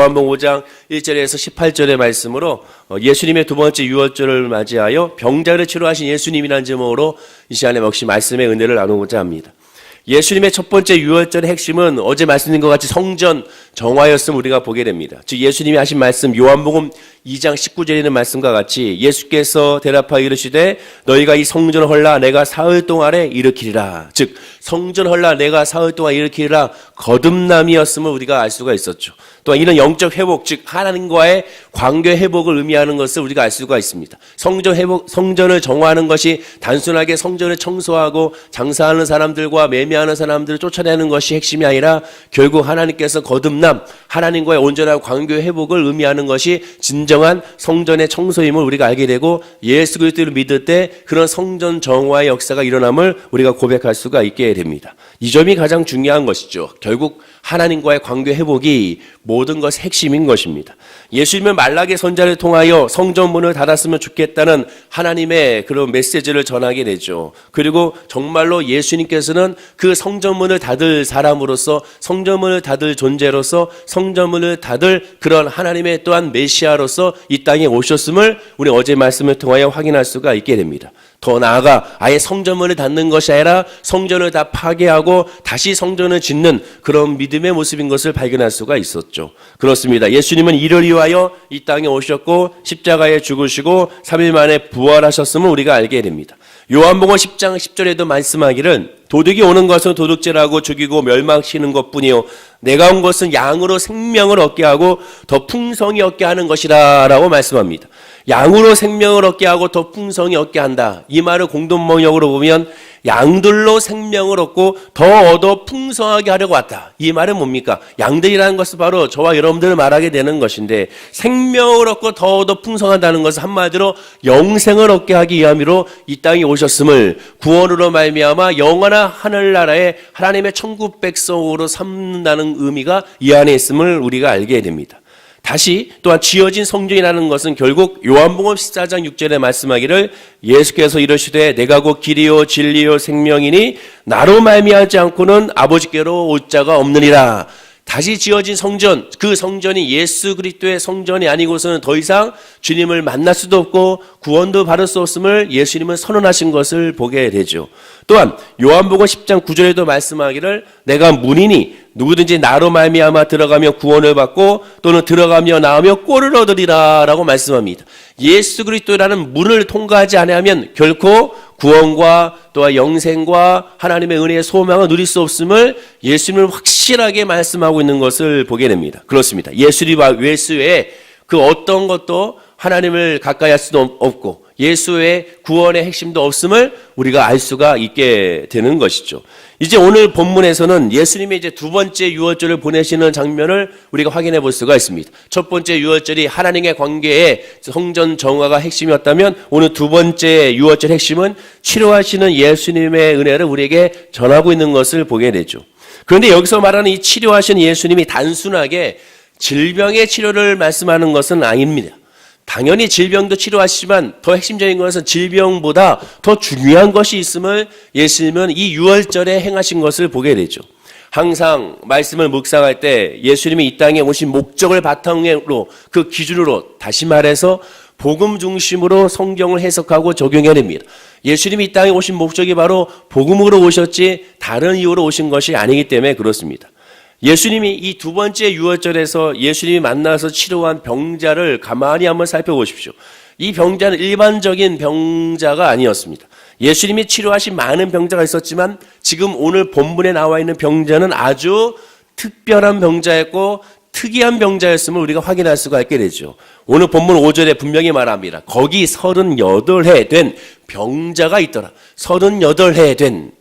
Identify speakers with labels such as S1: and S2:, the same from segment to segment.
S1: 요한복음 5장 1절에서 18절의 말씀으로 예수님의 두 번째 유월절을 맞이하여 병자를 치료하신 예수님이라는 제목으로 이 시간에 역시 말씀의 은혜를 나누고자 합니다. 예수님의 첫 번째 유월절의 핵심은 어제 말씀드린 것 같이 성전 정화였음을 우리가 보게 됩니다. 즉 예수님이 하신 말씀 요한복음 2장 19절에 있는 말씀과 같이 예수께서 대답하여 이르시되 너희가 이 성전을 헐라 내가 사흘 동안에 일으키리라. 즉 성전 헐라 내가 사흘 동안 일으키리라 거듭남이었음을 우리가 알 수가 있었죠. 또한 이는 영적 회복, 즉 하나님과의 관계 회복을 의미하는 것을 우리가 알 수가 있습니다. 성전 회복, 성전을 정화하는 것이 단순하게 성전을 청소하고 장사하는 사람들과 매매하는 사람들을 쫓아내는 것이 핵심이 아니라 결국 하나님께서 거듭남, 하나님과의 온전한 관계 회복을 의미하는 것이 진정한 성전의 청소임을 우리가 알게 되고 예수 그리스도를 믿을 때 그런 성전 정화의 역사가 일어남을 우리가 고백할 수가 있게 됩니다. 이 점이 가장 중요한 것이죠. 결국 하나님과의 관계 회복이 모든 것의 핵심인 것입니다. 예수님은 말라기 선지자를 통하여 성전문을 닫았으면 좋겠다는 하나님의 그런 메시지를 전하게 되죠. 그리고 정말로 예수님께서는 그 성전문을 닫을 사람으로서 성전문을 닫을 존재로서 성전문을 닫을 그런 하나님의 또한 메시아로서 이 땅에 오셨음을 우리 어제 말씀을 통하여 확인할 수가 있게 됩니다. 더 나아가 아예 성전문을 닫는 것이 아니라 성전을 다 파괴하고 다시 성전을 짓는 그런 믿음의 모습인 것을 발견할 수가 있었죠. 그렇습니다. 예수님은 이를 위하여 이 땅에 오셨고 십자가에 죽으시고 3일 만에 부활하셨음을 우리가 알게 됩니다. 요한복음 10장 10절에도 말씀하기를 도둑이 오는 것은 도둑질하고 죽이고 멸망시키는 것뿐이요 내가 온 것은 양으로 생명을 얻게 하고 더 풍성히 얻게 하는 것이라 라고 말씀합니다. 양으로 생명을 얻게 하고 더 풍성히 얻게 한다. 이 말을 공동번역으로 보면 양들로 생명을 얻고 더 얻어 풍성하게 하려고 왔다. 이 말은 뭡니까? 양들이라는 것은 바로 저와 여러분들을 말하게 되는 것인데 생명을 얻고 더 얻어 풍성하다는 것은 한마디로 영생을 얻게 하기 위함으로 이 땅에 오셨음을 구원으로 말미암아 영원한 하늘나라의 하나님의 천국 백성으로 삼는다는 의미가 이 안에 있음을 우리가 알게 됩니다. 다시 또한 지어진 성전이라는 것은 결국 요한복음 14장 6절에 말씀하기를 예수께서 이르시되 내가 곧 길이요 진리요 생명이니 나로 말미암지 않고는 아버지께로 올 자가 없느니라. 다시 지어진 성전, 그 성전이 예수 그리스도의 성전이 아니고서는 더 이상 주님을 만날 수도 없고 구원도 받을 수 없음을 예수님은 선언하신 것을 보게 되죠. 또한 요한복음 10장 9절에도 말씀하기를 내가 문이니 누구든지 나로 말미암아 들어가며 구원을 받고 또는 들어가며 나오며 꼴을 얻으리라 라고 말씀합니다. 예수 그리스도라는 문을 통과하지 않으면 결코 구원과 또한 영생과 하나님의 은혜의 소망을 누릴 수 없음을 예수님은 확실하게 말씀하고 있는 것을 보게 됩니다. 그렇습니다. 예수 외에 그 어떤 것도 하나님을 가까이 할 수도 없고 예수의 구원의 핵심도 없음을 우리가 알 수가 있게 되는 것이죠. 이제 오늘 본문에서는 예수님이 이제 두 번째 유월절을 보내시는 장면을 우리가 확인해 볼 수가 있습니다. 첫 번째 유월절이 하나님의 관계에 성전 정화가 핵심이었다면 오늘 두 번째 유월절 핵심은 치료하시는 예수님의 은혜를 우리에게 전하고 있는 것을 보게 되죠. 그런데 여기서 말하는 이 치료하시는 예수님이 단순하게 질병의 치료를 말씀하는 것은 아닙니다. 당연히 질병도 치료하시지만 더 핵심적인 것은 질병보다 더 중요한 것이 있음을 예수님은 이 유월절에 행하신 것을 보게 되죠. 항상 말씀을 묵상할 때 예수님이 이 땅에 오신 목적을 바탕으로 그 기준으로 다시 말해서 복음 중심으로 성경을 해석하고 적용해야 됩니다. 예수님이 이 땅에 오신 목적이 바로 복음으로 오셨지 다른 이유로 오신 것이 아니기 때문에 그렇습니다. 예수님이 이 두 번째 유월절에서 예수님이 만나서 치료한 병자를 가만히 한번 살펴보십시오. 이 병자는 일반적인 병자가 아니었습니다. 예수님이 치료하신 많은 병자가 있었지만 지금 오늘 본문에 나와 있는 병자는 아주 특별한 병자였고 특이한 병자였음을 우리가 확인할 수가 있게 되죠. 오늘 본문 5절에 분명히 말합니다. 거기 38해 된 병자가 있더라. 38해 된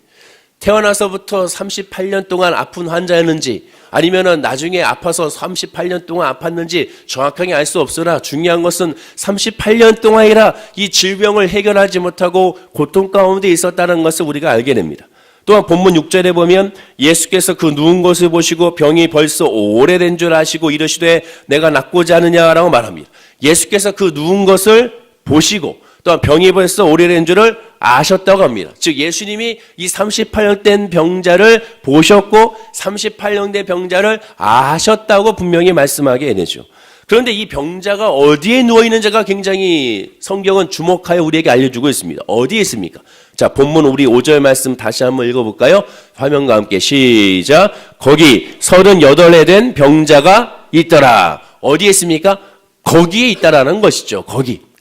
S1: 태어나서부터 38년 동안 아픈 환자였는지 아니면은 나중에 아파서 38년 동안 아팠는지 정확하게 알 수 없으나 중요한 것은 38년 동안이라 이 질병을 해결하지 못하고 고통 가운데 있었다는 것을 우리가 알게 됩니다. 또한 본문 6절에 보면 예수께서 그 누운 것을 보시고 병이 벌써 오래된 줄 아시고 이르시되 내가 낫고자 하느냐라고 말합니다. 예수께서 그 누운 것을 보시고 또한 병이 벌써 오래된 줄을 아셨다고 합니다. 즉 예수님이 이 38년 된 병자를 보셨고 38년 된 병자를 아셨다고 분명히 말씀하게 되죠. 그런데 이 병자가 어디에 누워있는지가 굉장히 성경은 주목하여 우리에게 알려주고 있습니다. 어디에 있습니까? 자, 본문 우리 5절 말씀 다시 한번 읽어볼까요? 화면과 함께 시작. 거기 38에 된 병자가 있더라. 어디에 있습니까? 거기에 있다라는 것이죠.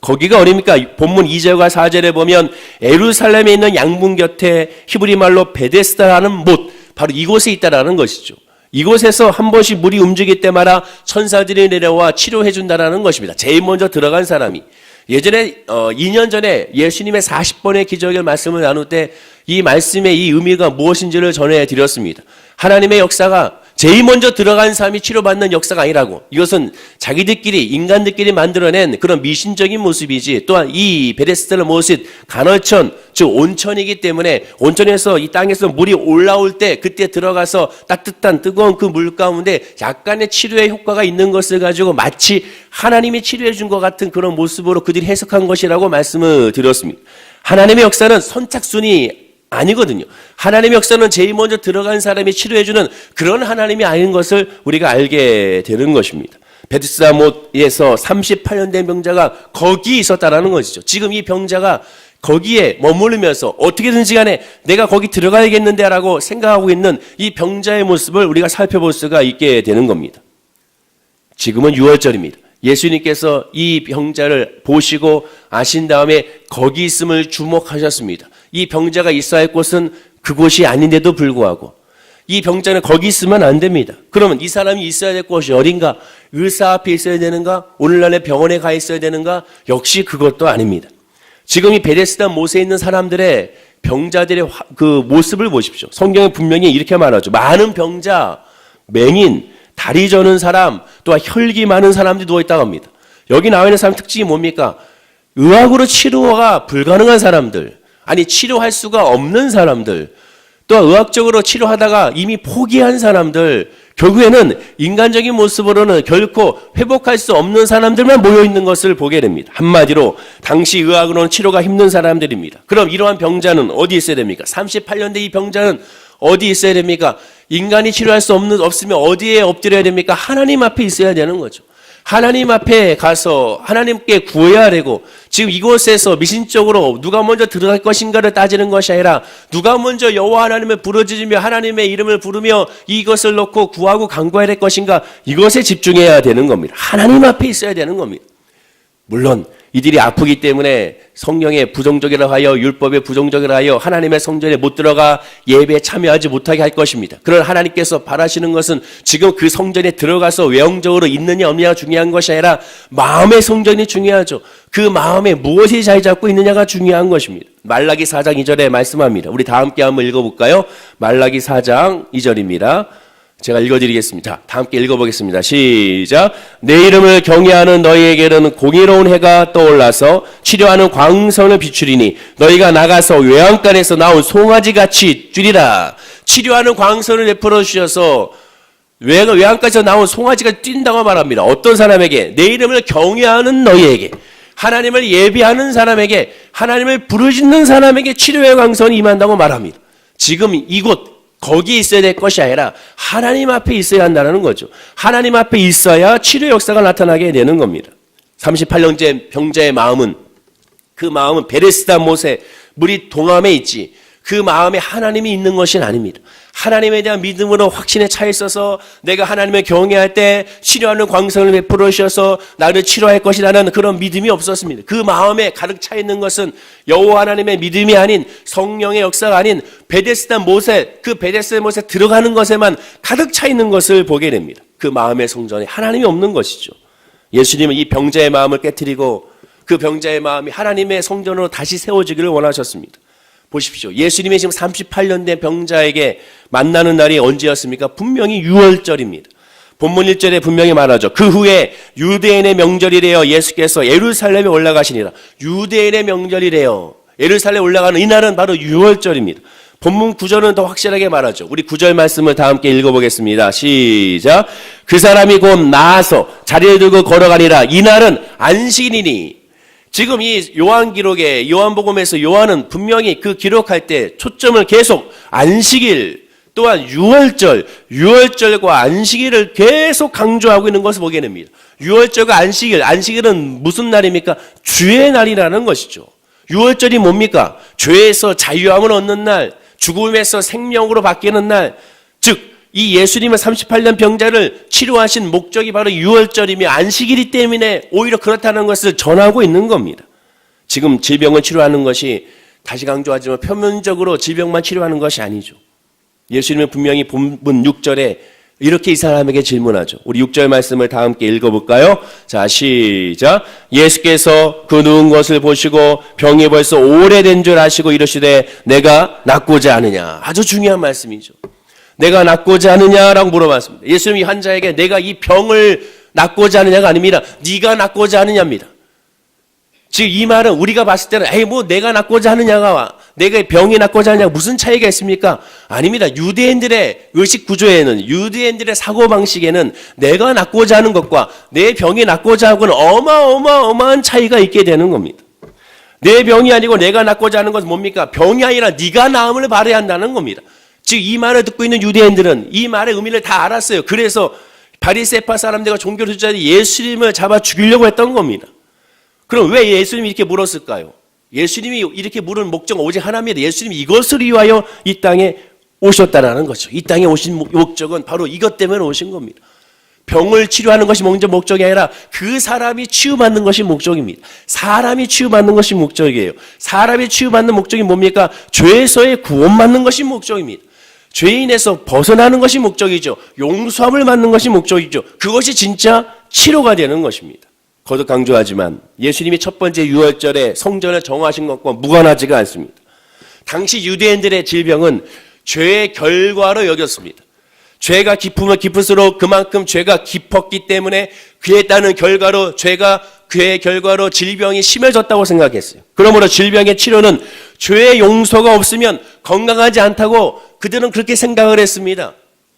S1: 거기가 어디입니까? 본문 2절과 4절에 보면 예루살렘에 있는 양문 곁에 히브리 말로 베데스다라는 못, 바로 이곳에 있다라는 것이죠. 이곳에서 한 번씩 물이 움직일 때마다 천사들이 내려와 치료해 준다라는 것입니다. 제일 먼저 들어간 사람이. 예전에 2년 전에 예수님의 40번의 기적의 말씀을 나눌 때 이 말씀의 이 의미가 무엇인지를 전해드렸습니다. 하나님의 역사가 제일 먼저 들어간 사람이 치료받는 역사가 아니라고. 이것은 자기들끼리 인간들끼리 만들어낸 그런 미신적인 모습이지, 또한 이 베데스다의 모습 간헐천, 즉 온천이기 때문에 온천에서 이 땅에서 물이 올라올 때 그때 들어가서 따뜻한 뜨거운 그 물 가운데 약간의 치료의 효과가 있는 것을 가지고 마치 하나님이 치료해 준 것 같은 그런 모습으로 그들이 해석한 것이라고 말씀을 드렸습니다. 하나님의 역사는 선착순이 아니거든요. 하나님의 역사는 제일 먼저 들어간 사람이 치료해주는 그런 하나님이 아닌 것을 우리가 알게 되는 것입니다. 베데스다 못에서 38년 된 병자가 거기 있었다라는 것이죠. 지금 이 병자가 거기에 머무르면서 어떻게든지 간에 내가 거기 들어가야겠는데 라고 생각하고 있는 이 병자의 모습을 우리가 살펴볼 수가 있게 되는 겁니다. 지금은 6월절입니다. 예수님께서 이 병자를 보시고 아신 다음에 거기 있음을 주목하셨습니다. 이 병자가 있어야 할 곳은 그곳이 아닌데도 불구하고 이 병자는 거기 있으면 안 됩니다. 그러면 이 사람이 있어야 될 곳이 어딘가? 의사 앞에 있어야 되는가? 오늘날의 병원에 가 있어야 되는가? 역시 그것도 아닙니다. 지금 이 베데스다 못에 있는 사람들의 병자들의 그 모습을 보십시오. 성경에 분명히 이렇게 말하죠. 많은 병자, 맹인, 다리 저는 사람, 또한 혈기 많은 사람들이 누워있다고 합니다. 여기 나와 있는 사람 특징이 뭡니까? 의학으로 치료가 불가능한 사람들, 아니 치료할 수가 없는 사람들, 또 의학적으로 치료하다가 이미 포기한 사람들, 결국에는 인간적인 모습으로는 결코 회복할 수 없는 사람들만 모여있는 것을 보게 됩니다. 한마디로 당시 의학으로는 치료가 힘든 사람들입니다. 그럼 이러한 병자는 어디 있어야 됩니까? 38년 된 이 병자는 어디 있어야 됩니까? 인간이 치료할 수 없으면 어디에 엎드려야 됩니까? 하나님 앞에 있어야 되는 거죠. 하나님 앞에 가서 하나님께 구해야 되고, 지금 이곳에서 미신적으로 누가 먼저 들어갈 것인가를 따지는 것이 아니라 누가 먼저 여호와 하나님을 부르짖으며 하나님의 이름을 부르며 이것을 놓고 구하고 간구해야 될 것인가, 이것에 집중해야 되는 겁니다. 하나님 앞에 있어야 되는 겁니다. 물론 이들이 아프기 때문에 성령에 부정적이라 하여 율법에 부정적이라 하여 하나님의 성전에 못 들어가 예배에 참여하지 못하게 할 것입니다. 그러나 하나님께서 바라시는 것은 지금 그 성전에 들어가서 외형적으로 있느냐 없느냐가 중요한 것이 아니라 마음의 성전이 중요하죠. 그 마음에 무엇이 자리 잡고 있느냐가 중요한 것입니다. 말라기 4장 2절에 말씀합니다. 우리 다 함께 한번 읽어볼까요? 말라기 4장 2절입니다. 제가 읽어드리겠습니다. 자, 다 함께 읽어보겠습니다. 시작. 내 이름을 경외하는 너희에게는 공의로운 해가 떠올라서 치료하는 광선을 비추리니 너희가 나가서 외양간에서 나온 송아지같이 뛰리라. 치료하는 광선을 베풀어 주셔서 외양간에서 나온 송아지가 뛴다고 말합니다. 어떤 사람에게? 내 이름을 경외하는 너희에게, 하나님을 예비하는 사람에게, 하나님을 부르짖는 사람에게 치료의 광선이 임한다고 말합니다. 지금 이곳 거기 있어야 될 것이 아니라 하나님 앞에 있어야 한다는 거죠. 하나님 앞에 있어야 치료 역사가 나타나게 되는 겁니다. 38년째 병자의 마음은, 그 마음은 베데스다 못에 물이 동함에 있지 그 마음에 하나님이 있는 것은 아닙니다. 하나님에 대한 믿음으로 확신에 차 있어서 내가 하나님을 경외할 때 치료하는 광선을 베풀어 주셔서 나를 치료할 것이라는 그런 믿음이 없었습니다. 그 마음에 가득 차 있는 것은 여호와 하나님의 믿음이 아닌 성령의 역사가 아닌 베데스다 못에, 그 베데스다 못에 들어가는 것에만 가득 차 있는 것을 보게 됩니다. 그 마음의 성전에 하나님이 없는 것이죠. 예수님은 이 병자의 마음을 깨트리고 그 병자의 마음이 하나님의 성전으로 다시 세워지기를 원하셨습니다. 보십시오. 예수님이 지금 38년 된 병자에게 만나는 날이 언제였습니까? 분명히 6월절입니다. 본문 1절에 분명히 말하죠. 그 후에 유대인의 명절이래요. 예수께서 예루살렘에 올라가시니라. 유대인의 명절이래요. 예루살렘에 올라가는 이날은 바로 6월절입니다. 본문 9절은 더 확실하게 말하죠. 우리 9절 말씀을 다 함께 읽어보겠습니다. 시작. 그 사람이 곧 나아서 자리를 들고 걸어가니라. 이날은 안식이니 지금 이 요한기록에 요한복음에서 요한은 분명히 그 기록할 때 초점을 계속 안식일 또한 유월절과 안식일을 계속 강조하고 있는 것을 보게 됩니다. 유월절과 안식일은 무슨 날입니까? 주의 날이라는 것이죠. 유월절이 뭡니까? 죄에서 자유함을 얻는 날, 죽음에서 생명으로 바뀌는 날, 즉 이 예수님은 38년 병자를 치료하신 목적이 바로 유월절이며 안식일이 때문에 오히려 그렇다는 것을 전하고 있는 겁니다. 지금 질병을 치료하는 것이 다시 강조하지만 표면적으로 질병만 치료하는 것이 아니죠. 예수님은 분명히 본문 6절에 이렇게 이 사람에게 질문하죠. 우리 6절 말씀을 다 함께 읽어볼까요? 자, 시작. 예수께서 그 누운 것을 보시고 병이 벌써 오래된 줄 아시고 이러시되 내가 낫고자 하느냐. 아주 중요한 말씀이죠. 내가 낫고자 하느냐라고 물어봤습니다. 예수님이 환자에게 내가 이 병을 낫고자 하느냐가 아닙니다. 네가 낫고자 하느냐입니다. 즉 이 말은 우리가 봤을 때는 내가 낫고자 하느냐가 내가 병이 낫고자 하느냐가 무슨 차이가 있습니까? 아닙니다. 유대인들의 의식 구조에는 유대인들의 사고방식에는 내가 낫고자 하는 것과 내 병이 낫고자 하고는 어마어마한 차이가 있게 되는 겁니다. 내 병이 아니고 내가 낫고자 하는 것은 뭡니까? 병이 아니라 네가 나음을 바라야 한다는 겁니다. 즉 이 말을 듣고 있는 유대인들은 이 말의 의미를 다 알았어요. 그래서 바리새파 사람들과 종교 지도자들이 예수님을 잡아 죽이려고 했던 겁니다. 그럼 왜 예수님이 이렇게 물었을까요? 예수님이 이렇게 물은 목적은 오직 하나입니다. 예수님이 이것을 위하여 이 땅에 오셨다라는 거죠. 이 땅에 오신 목적은 바로 이것 때문에 오신 겁니다. 병을 치료하는 것이 먼저 목적이 아니라 그 사람이 치유받는 것이 목적입니다. 사람이 치유받는 것이 목적이에요. 사람이 치유받는 목적이 뭡니까? 죄에서의 구원받는 것이 목적입니다. 죄인에서 벗어나는 것이 목적이죠. 용서함을 받는 것이 목적이죠. 그것이 진짜 치료가 되는 것입니다. 거듭 강조하지만 예수님이 첫 번째 유월절에 성전을 정하신 것과 무관하지가 않습니다. 당시 유대인들의 질병은 죄의 결과로 여겼습니다. 죄가 깊으면 깊을수록 그만큼 죄가 깊었기 때문에 그에 따른 결과로 그의 결과로 질병이 심해졌다고 생각했어요. 그러므로 질병의 치료는 죄의 용서가 없으면 건강하지 않다고 그들은 그렇게 생각을 했습니다.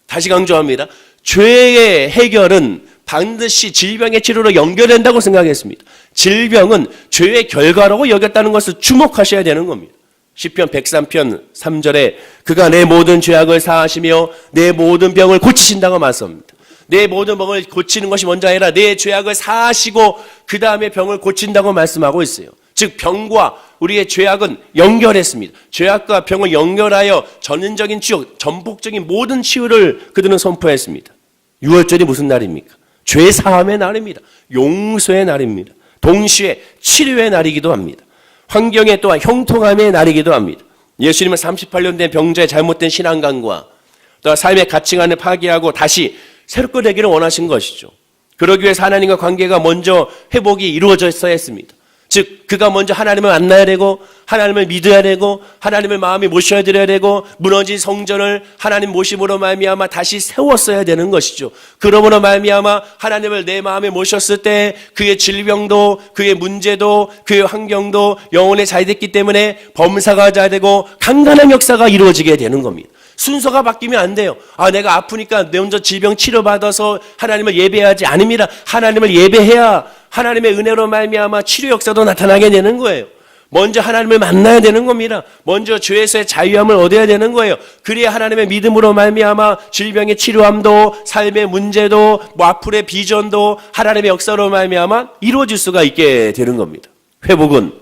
S1: 다시 강조합니다. 죄의 해결은 반드시 질병의 치료로 연결된다고 생각했습니다. 질병은 죄의 결과라고 여겼다는 것을 주목하셔야 되는 겁니다. 시편 103편 3절에 그가 내 모든 죄악을 사하시며 내 모든 병을 고치신다고 말씀합니다. 내 모든 병을 고치는 것이 먼저 아니라 내 죄악을 사하시고 그 다음에 병을 고친다고 말씀하고 있어요. 즉 병과 우리의 죄악은 연결했습니다. 죄악과 병을 연결하여 전인적인 치유, 전폭적인 모든 치유를 그들은 선포했습니다. 유월절이 무슨 날입니까? 죄 사함의 날입니다. 용서의 날입니다. 동시에 치료의 날이기도 합니다. 환경에 또한 형통함의 날이기도 합니다. 예수님은 38년 된 병자의 잘못된 신앙관과 또 삶의 가치관을 파괴하고 다시 새롭게 되기를 원하신 것이죠. 그러기 위해서 하나님과 관계가 먼저 회복이 이루어졌어야 했습니다. 즉 그가 먼저 하나님을 만나야 되고 하나님을 믿어야 되고 하나님을 마음에 모셔드려야 되고 무너진 성전을 하나님 모심으로 말미암아 다시 세웠어야 되는 것이죠. 그러므로 말미암아 하나님을 내 마음에 모셨을 때 그의 질병도 그의 문제도 그의 환경도 영혼에 잘 됐기 때문에 범사가 잘 되고 강간한 역사가 이루어지게 되는 겁니다. 순서가 바뀌면 안 돼요. 내가 아프니까 먼저 질병 치료받아서 하나님을 예배하지 아닙니다. 하나님을 예배해야 하나님의 은혜로 말미암아 치료 역사도 나타나게 되는 거예요. 먼저 하나님을 만나야 되는 겁니다. 먼저 죄에서의 자유함을 얻어야 되는 거예요. 그래야 하나님의 믿음으로 말미암아 질병의 치료함도 삶의 문제도 앞으로의 비전도 하나님의 역사로 말미암아 이루어질 수가 있게 되는 겁니다. 회복은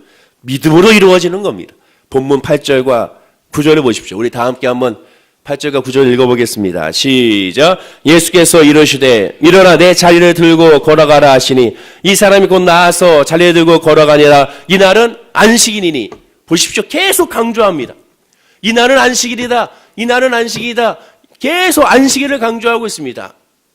S1: 믿음으로 이루어지는 겁니다. 본문 8절과 9절을 보십시오. 우리 다 함께 한번 8절과 9절 읽어보겠습니다. 시작. 예수께서 이르시되 일어나 내 자리를 들고 걸어가라 하시니 이 사람이 곧 나아서 자리를 들고 걸어가니라. 이날은 안식일이니. 보십시오. 계속 강조합니다. 이날은 안식일이다. 이날은 안식이다. 계속 안식일을 강조하고 있습니다.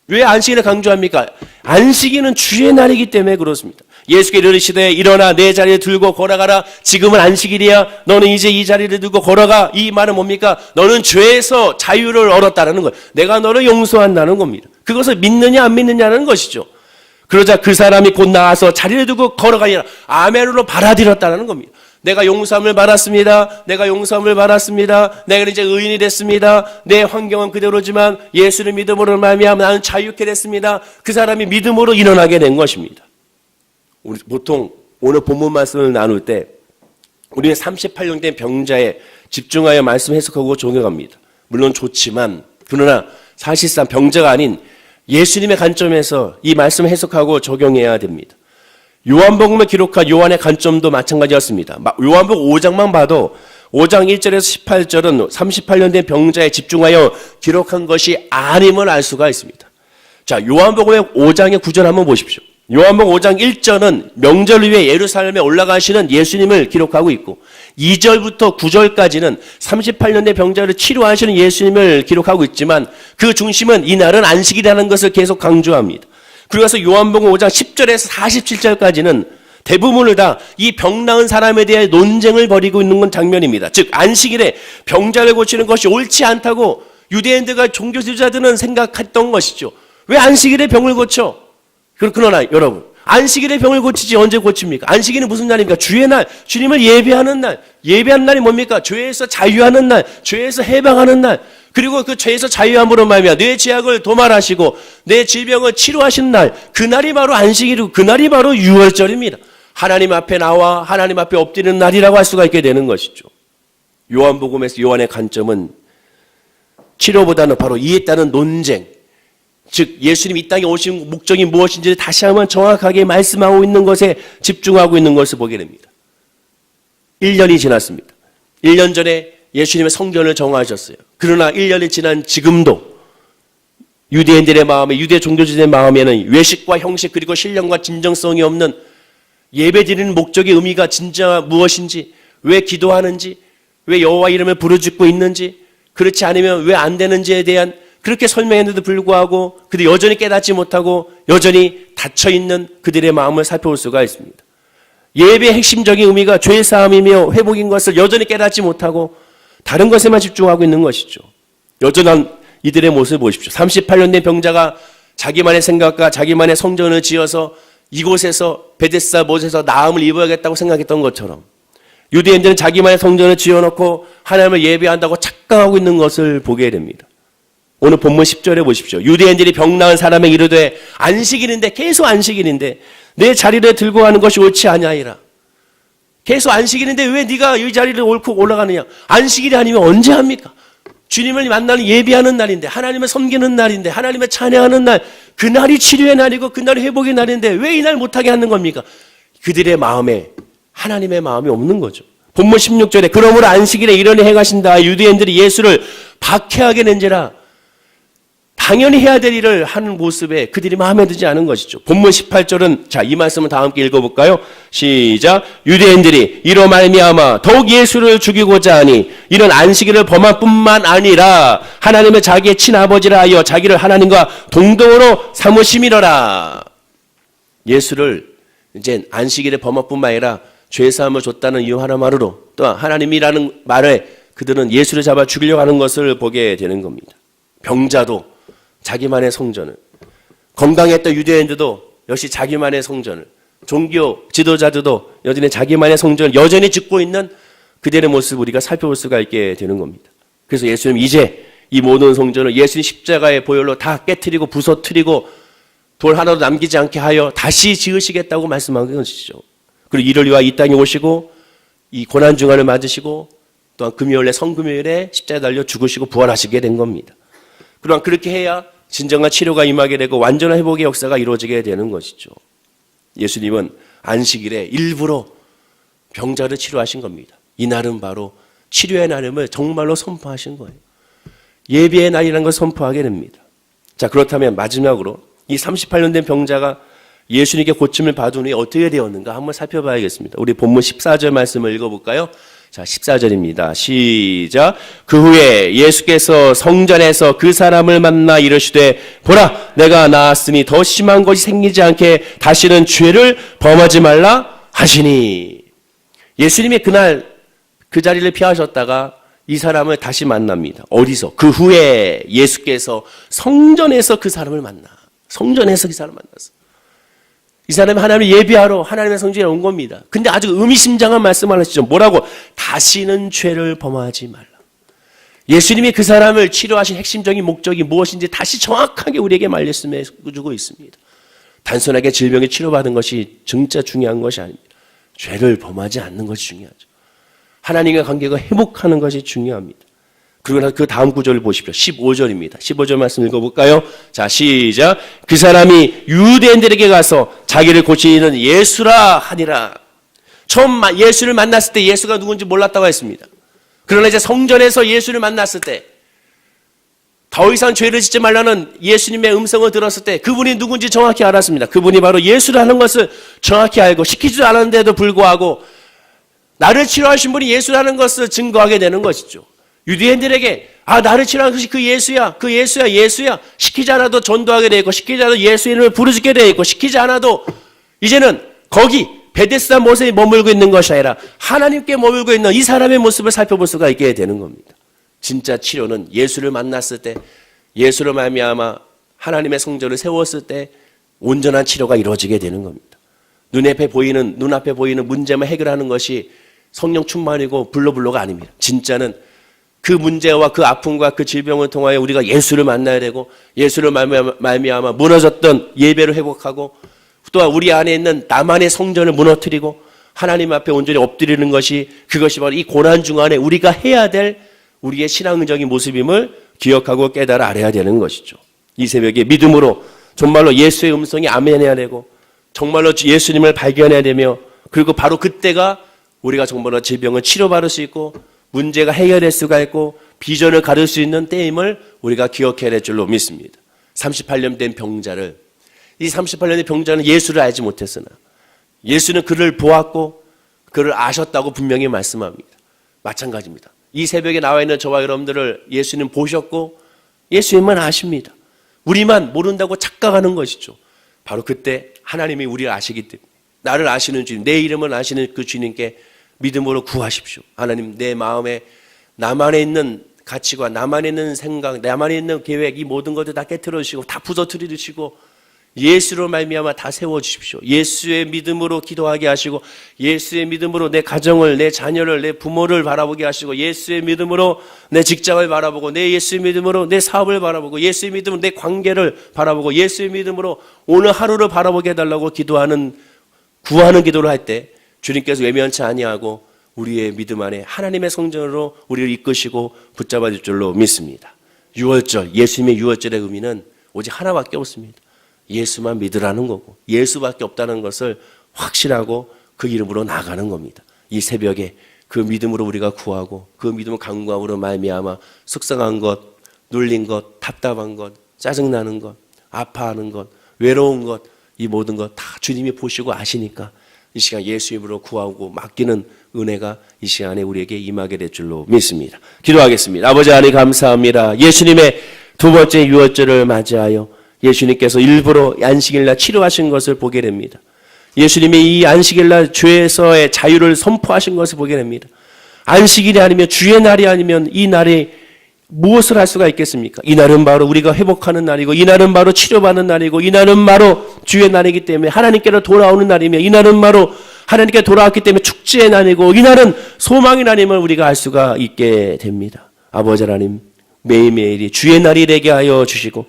S1: 왜 안식일을 강조합니까? 안식일은 주의 날이기 때문에 그렇습니다. 예수께서 이르시되 일어나 내 자리를 들고 걸어가라. 지금은 안식일이야. 너는 이제 이 자리를 들고 걸어가. 이 말은 뭡니까? 너는 죄에서 자유를 얻었다는 거예요. 내가 너를 용서한다는 겁니다. 그것을 믿느냐 안 믿느냐는 것이죠. 그러자 그 사람이 곧 나와서 자리를 두고 걸어가니라. 아멘으로 받아들였다는 겁니다. 내가 용서함을 받았습니다. 내가 용서함을 받았습니다. 내가 이제 의인이 됐습니다. 내 환경은 그대로지만 예수를 믿음으로 말미암아 나는 자유케 됐습니다. 그 사람이 믿음으로 일어나게 된 것입니다. 우리 보통 오늘 본문 말씀을 나눌 때 우리는 38년 된 병자에 집중하여 말씀 해석하고 적용합니다. 물론 좋지만 그러나 사실상 병자가 아닌 예수님의 관점에서 이 말씀을 해석하고 적용해야 됩니다. 요한복음에 기록한 요한의 관점도 마찬가지였습니다. 요한복음 5장만 봐도 5장 1절에서 18절은 38년 된 병자에 집중하여 기록한 것이 아님을 알 수가 있습니다. 자, 요한복음의 5장의 9절 한번 보십시오. 요한복음 5장 1절은 명절 후에 예루살렘에 올라가시는 예수님을 기록하고 있고 2절부터 9절까지는 38년 된 병자를 치료하시는 예수님을 기록하고 있지만 그 중심은 이날은 안식이라는 것을 계속 강조합니다. 그래서 요한복음 5장 10절에서 47절까지는 대부분을 다 이 병 나은 사람에 대해 논쟁을 벌이고 있는 장면입니다. 즉 안식일에 병자를 고치는 것이 옳지 않다고 유대인들과 종교 지도자들은 생각했던 것이죠. 왜 안식일에 병을 고쳐? 그러나 여러분, 안식일에 병을 고치지 언제 고칩니까? 안식일은 무슨 날입니까? 주의 날, 주님을 예배하는 날. 예배하는 날이 뭡니까? 죄에서 자유하는 날, 죄에서 해방하는 날. 그리고 그 죄에서 자유함으로 말미암아 내 죄악을 도말하시고 내 질병을 치료하신 날, 그날이 바로 안식일이고 그날이 바로 유월절입니다. 하나님 앞에 나와 하나님 앞에 엎드리는 날이라고 할 수가 있게 되는 것이죠. 요한복음에서 요한의 관점은 치료보다는 바로 이에 따른 논쟁, 즉 예수님 이 땅에 오신 목적이 무엇인지를 다시 한번 정확하게 말씀하고 있는 것에 집중하고 있는 것을 보게 됩니다. 1년이 지났습니다. 1년 전에 예수님의 성전을 정하셨어요. 그러나 1년이 지난 지금도 유대인들의 마음에, 유대 종교지들의 마음에는 외식과 형식 그리고 신령과 진정성이 없는 예배드리는 목적의 의미가 진짜 무엇인지, 왜 기도하는지, 왜 여호와 이름을 부르짖고 있는지, 그렇지 않으면 왜 안 되는지에 대한 그렇게 설명했는데도 불구하고 그들이 여전히 깨닫지 못하고 여전히 닫혀있는 그들의 마음을 살펴볼 수가 있습니다. 예배의 핵심적인 의미가 죄사함이며 회복인 것을 여전히 깨닫지 못하고 다른 것에만 집중하고 있는 것이죠. 여전한 이들의 모습을 보십시오. 38년 된 병자가 자기만의 생각과 자기만의 성전을 지어서 이곳에서 베데스다 못에서 나음을 입어야겠다고 생각했던 것처럼 유대인들은 자기만의 성전을 지어놓고 하나님을 예배한다고 착각하고 있는 것을 보게 됩니다. 오늘 본문 10절에 보십시오. 유대인들이 병 나은 사람에게 이르되 안식일인데, 계속 안식일인데 내 자리를 들고 가는 것이 옳지 아니하리라. 계속 안식일인데 왜 네가 이 자리를 옳고 올라가느냐. 안식일이 아니면 언제 합니까? 주님을 만나는 예배하는 날인데, 하나님을 섬기는 날인데, 하나님을 찬양하는 날, 그날이 치료의 날이고 그날이 회복의 날인데 왜 이 날 못하게 하는 겁니까? 그들의 마음에 하나님의 마음이 없는 거죠. 본문 16절에 그러므로 안식일에 이런 행하신다. 유대인들이 예수를 박해하게 낸지라. 당연히 해야 될 일을 하는 모습에 그들이 마음에 들지 않은 것이죠. 본문 18절은 자, 이 말씀을 다 함께 읽어볼까요? 시작. 유대인들이 이로 말미암아 더욱 예수를 죽이고자 하니 이런 안식일을 범한 뿐만 아니라 하나님을 자기의 친아버지라 하여 자기를 하나님과 동등으로 삼으심이로라. 예수를 이제 안식일에 범한 뿐만 아니라 죄사함을 줬다는 이유 하나만으로 또 하나님이라는 말에 그들은 예수를 잡아 죽이려고 하는 것을 보게 되는 겁니다. 병자도 자기만의 성전을, 건강했던 유대인들도 역시 자기만의 성전을, 종교 지도자들도 여전히 자기만의 성전을 여전히 짓고 있는 그들의 모습을 우리가 살펴볼 수가 있게 되는 겁니다. 그래서 예수님 이제 이 모든 성전을 예수님 십자가의 보혈로 다 깨트리고 부서뜨리고 돌 하나도 남기지 않게 하여 다시 지으시겠다고 말씀한 것이죠. 그리고 이를 위하여 이 땅에 오시고 이 고난중환을 맞으시고 또한 금요일에 성금요일에 십자가에 달려 죽으시고 부활하시게 된 겁니다. 그러나 그렇게 해야 진정한 치료가 임하게 되고 완전한 회복의 역사가 이루어지게 되는 것이죠. 예수님은 안식일에 일부러 병자를 치료하신 겁니다. 이날은 바로 치료의 날임을 정말로 선포하신 거예요. 예배의 날이라는 걸 선포하게 됩니다. 자, 그렇다면 마지막으로 이 38년 된 병자가 예수님께 고침을 받은 후에 어떻게 되었는가 한번 살펴봐야겠습니다. 우리 본문 14절 말씀을 읽어볼까요? 자, 14절입니다. 시작. 그 후에 예수께서 성전에서 그 사람을 만나 이르시되 보라, 내가 나았으니 더 심한 것이 생기지 않게 다시는 죄를 범하지 말라 하시니. 예수님이 그날 그 자리를 피하셨다가 이 사람을 다시 만납니다. 어디서? 그 후에 예수께서 성전에서 그 사람을 만나. 성전에서 그 사람을 만났어. 이 사람이 하나님을 예배하러 하나님의 성전에 온 겁니다. 근데 아주 의미심장한 말씀을 하시죠. 뭐라고? 다시는 죄를 범하지 말라. 예수님이 그 사람을 치료하신 핵심적인 목적이 무엇인지 다시 정확하게 우리에게 말씀해 주고 있습니다. 단순하게 질병이 치료받은 것이 진짜 중요한 것이 아닙니다. 죄를 범하지 않는 것이 중요하죠. 하나님과 관계가 회복하는 것이 중요합니다. 그러나 그 다음 구절을 보십시오. 15절입니다. 15절 말씀 읽어볼까요? 자, 시작. 그 사람이 유대인들에게 가서 자기를 고치는 예수라 하니라. 처음 예수를 만났을 때 예수가 누군지 몰랐다고 했습니다. 그러나 이제 성전에서 예수를 만났을 때, 더 이상 죄를 짓지 말라는 예수님의 음성을 들었을 때 그분이 누군지 정확히 알았습니다. 그분이 바로 예수라는 것을 정확히 알고, 시키지도 않았는데도 불구하고 나를 치료하신 분이 예수라는 것을 증거하게 되는 것이죠. 유대인들에게 나를 치료한 것이 그 예수야, 그 예수야, 예수야. 시키지 않아도 전도하게 되어 있고, 시키지 않아도 예수 이름을 부르짖게 되어 있고, 시키지 않아도 이제는 거기 베데스다 못에 머물고 있는 것이 아니라 하나님께 머물고 있는 이 사람의 모습을 살펴볼 수가 있게 되는 겁니다. 진짜 치료는 예수를 만났을 때, 예수로 말미암아 하나님의 성전을 세웠을 때 온전한 치료가 이루어지게 되는 겁니다. 눈앞에 보이는 문제만 해결하는 것이 성령 충만이고 불로불로가 아닙니다. 진짜는 그 문제와 그 아픔과 그 질병을 통하여 우리가 예수를 만나야 되고, 예수를 말미암아 무너졌던 예배를 회복하고, 또한 우리 안에 있는 나만의 성전을 무너뜨리고 하나님 앞에 온전히 엎드리는 것이, 그것이 바로 이 고난 중 안에 우리가 해야 될 우리의 신앙적인 모습임을 기억하고 깨달아 알아야 되는 것이죠. 이 새벽에 믿음으로 정말로 예수의 음성이 아멘해야 되고, 정말로 예수님을 발견해야 되며, 그리고 바로 그때가 우리가 정말로 질병을 치료받을 수 있고 문제가 해결될 수가 있고 비전을 가를 수 있는 때임을 우리가 기억해야 될 줄로 믿습니다. 38년 된 병자를, 이 38년의 병자는 예수를 알지 못했으나 예수는 그를 보았고 그를 아셨다고 분명히 말씀합니다. 마찬가지입니다. 이 새벽에 나와 있는 저와 여러분들을 예수님 보셨고 예수님만 아십니다. 우리만 모른다고 착각하는 것이죠. 바로 그때 하나님이 우리를 아시기 때문에, 나를 아시는 주님, 내 이름을 아시는 그 주님께 믿음으로 구하십시오. 하나님, 내 마음에 나만에 있는 가치관, 나만에 있는 생각, 나만에 있는 계획, 이 모든 것들 다 깨트려 주시고 다 부서뜨려 주시고 예수로 말미암아 다 세워주십시오. 예수의 믿음으로 기도하게 하시고, 예수의 믿음으로 내 가정을, 내 자녀를, 내 부모를 바라보게 하시고, 예수의 믿음으로 내 직장을 바라보고, 내 예수의 믿음으로 내 사업을 바라보고, 예수의 믿음으로 내 관계를 바라보고, 예수의 믿음으로 오늘 하루를 바라보게 해달라고 구하는 기도를 할 때 주님께서 외면치 아니하고 우리의 믿음 안에 하나님의 성전으로 우리를 이끄시고 붙잡아 줄 줄로 믿습니다. 유월절, 예수님의 유월절의 의미는 오직 하나밖에 없습니다. 예수만 믿으라는 거고, 예수밖에 없다는 것을 확신하고 그 이름으로 나가는 겁니다. 이 새벽에 그 믿음으로 우리가 구하고, 그 믿음을 간구함으로 말미암아 속상한 것, 눌린 것, 답답한 것, 짜증나는 것, 아파하는 것, 외로운 것, 이 모든 것 다 주님이 보시고 아시니까 이 시간 예수 이름으로 구하고 맡기는 은혜가 이 시간에 우리에게 임하게 될 줄로 믿습니다. 기도하겠습니다. 아버지 하나님 감사합니다. 예수님의 두 번째 유월절을 맞이하여 예수님께서 일부러 안식일날 치료하신 것을 보게 됩니다. 예수님이 이 안식일날 죄에서의 자유를 선포하신 것을 보게 됩니다. 안식일이 아니면, 주의 날이 아니면 이 날이 무엇을 할 수가 있겠습니까? 이 날은 바로 우리가 회복하는 날이고, 이 날은 바로 치료받는 날이고, 이 날은 바로 주의 날이기 때문에 하나님께로 돌아오는 날이며, 이 날은 바로 하나님께 돌아왔기 때문에 축제의 날이고, 이 날은 소망의 날임을 우리가 알 수가 있게 됩니다. 아버지 하나님, 매일매일이 주의 날이 되게 하여 주시고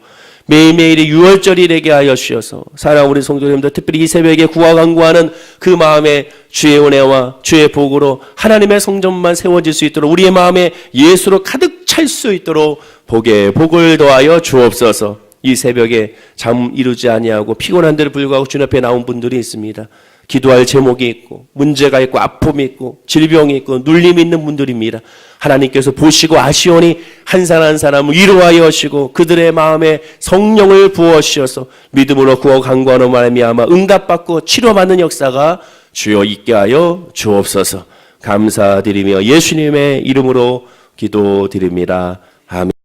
S1: 매일매일이 유월절이 되게 하여 주셔서 사랑하는 우리 성도님들, 특별히 이 새벽에 구하 간구하는 그 마음에 주의 은혜와 주의 복으로 하나님의 성전만 세워질 수 있도록, 우리의 마음에 예수로 가득 찰 수 있도록 복을 더하여 주옵소서. 이 새벽에 잠 이루지 아니하고 피곤한데도 불구하고 주님 앞에 나온 분들이 있습니다. 기도할 제목이 있고 문제가 있고 아픔이 있고 질병이 있고 눌림이 있는 분들입니다. 하나님께서 보시고 아시오니 한 사람 한 사람을 위로하여 하시고 그들의 마음에 성령을 부어주셔서 믿음으로 구하고 간구하는 말미암아 응답받고 치료받는 역사가 주여 있게 하여 주옵소서. 감사드리며 예수님의 이름으로 기도드립니다. 아멘.